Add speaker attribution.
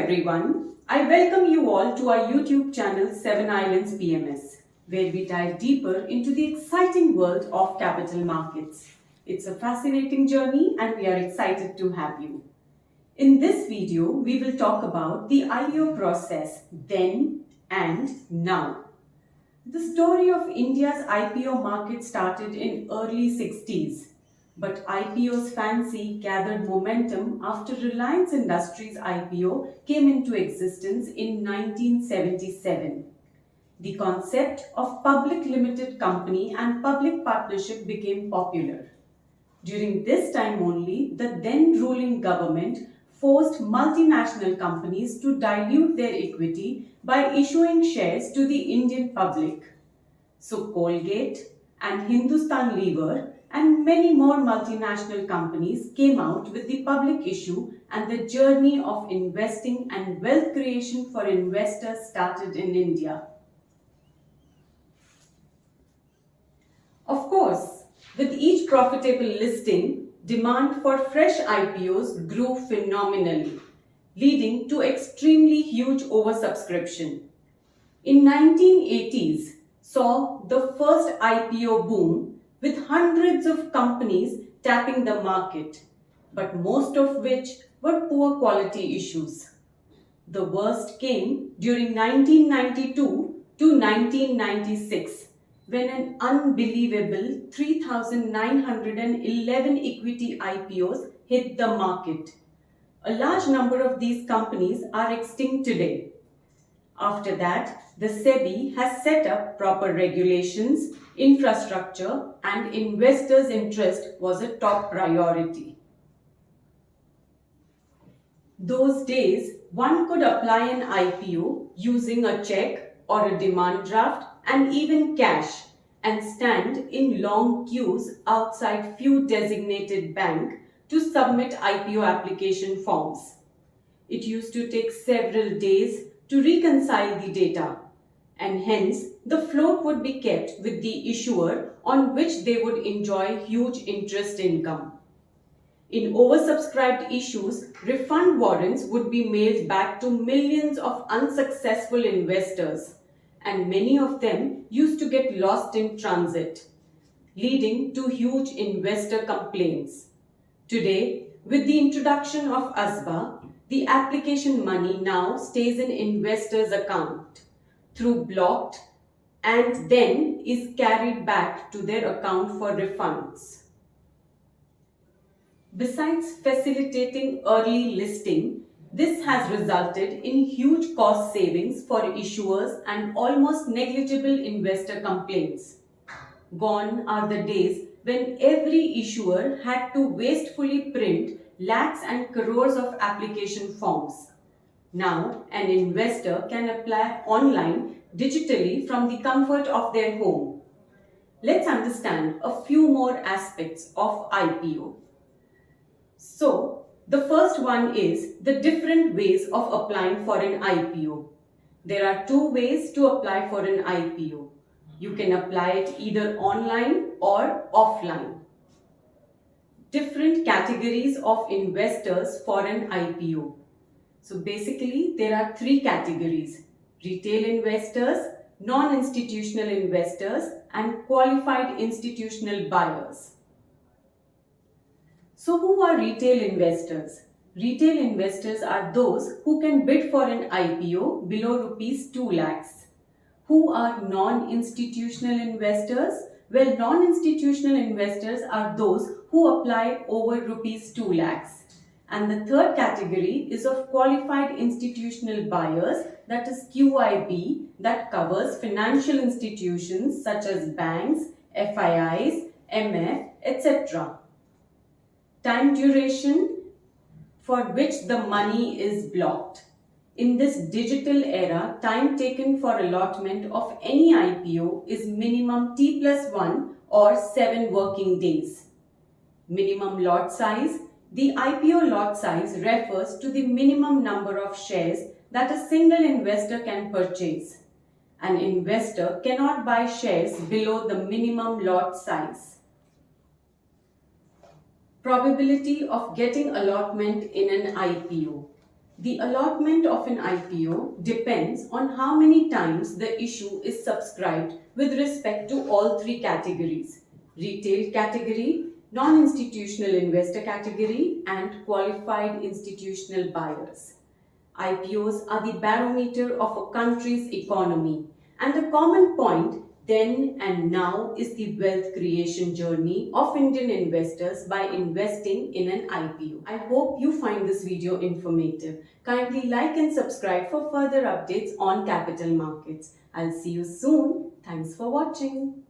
Speaker 1: everyone. I welcome you all to our YouTube channel 7 Islands PMS, where we dive deeper into the exciting world of capital markets. It's a fascinating journey and we are excited to have you. In this video, we will talk about the IPO process then and now. The story of India's IPO market started in early 60s. But IPO's fancy gathered momentum after Reliance Industries IPO came into existence in 1977. The concept of public limited company and public partnership became popular. During this time only, the then ruling government forced multinational companies to dilute their equity by issuing shares to the Indian public. So Colgate and Hindustan Lever and many more multinational companies came out with the public issue, and the journey of investing and wealth creation for investors started in India. Of course, with each profitable listing, demand for fresh IPOs grew phenomenally, leading to extremely huge oversubscription. In 1980s, saw the first IPO boom with hundreds of companies tapping the market, but most of which were poor quality issues. The worst came during 1992 to 1996, when an unbelievable 3,911 equity IPOs hit the market. A large number of these companies are extinct today. After that, the SEBI has set up proper regulations, infrastructure, and investors' interest was a top priority. Those days, one could apply an IPO using a check or a demand draft and even cash and stand in long queues outside few designated banks to submit IPO application forms. It used to take several days to reconcile the data, and hence the float would be kept with the issuer on which they would enjoy huge interest income. In oversubscribed issues, refund warrants would be mailed back to millions of unsuccessful investors, and many of them used to get lost in transit, leading to huge investor complaints. Today, with the introduction of ASBA, the application money now stays in investors' account through blocked and then is carried back to their account for refunds. Besides facilitating early listing, this has resulted in huge cost savings for issuers and almost negligible investor complaints. Gone are the days when every issuer had to wastefully print lakhs and crores of application forms. Now, an investor can apply online digitally from the comfort of their home. Let's understand a few more aspects of IPO. So, the first one is the different ways of applying for an IPO. There are two ways to apply for an IPO. You can apply it either online or offline. Different categories of investors for an IPO. So basically, there are three categories: retail investors, non-institutional investors, and qualified institutional buyers. So who are retail investors? Retail investors are those who can bid for an IPO below rupees 2 lakhs. Who are non-institutional investors? Well, non-institutional investors are those who apply over rupees 2 lakhs. And the third category is of qualified institutional buyers, that is QIB, that covers financial institutions such as banks, FIIs, MF, etc. Time duration for which the money is blocked. In this digital era, time taken for allotment of any IPO is minimum T+1 or 7 working days. Minimum lot size. The IPO lot size refers to the minimum number of shares that a single investor can purchase. An investor cannot buy shares below the minimum lot size. Probability of getting allotment in an IPO. The allotment of an IPO depends on how many times the issue is subscribed with respect to all three categories: retail category, non-institutional investor category, and qualified institutional buyers. IPOs are the barometer of a country's economy, and the common point then and now is the wealth creation journey of Indian investors by investing in an IPO. I hope you find this video informative. Kindly like and subscribe for further updates on capital markets. I'll see you soon. Thanks for watching.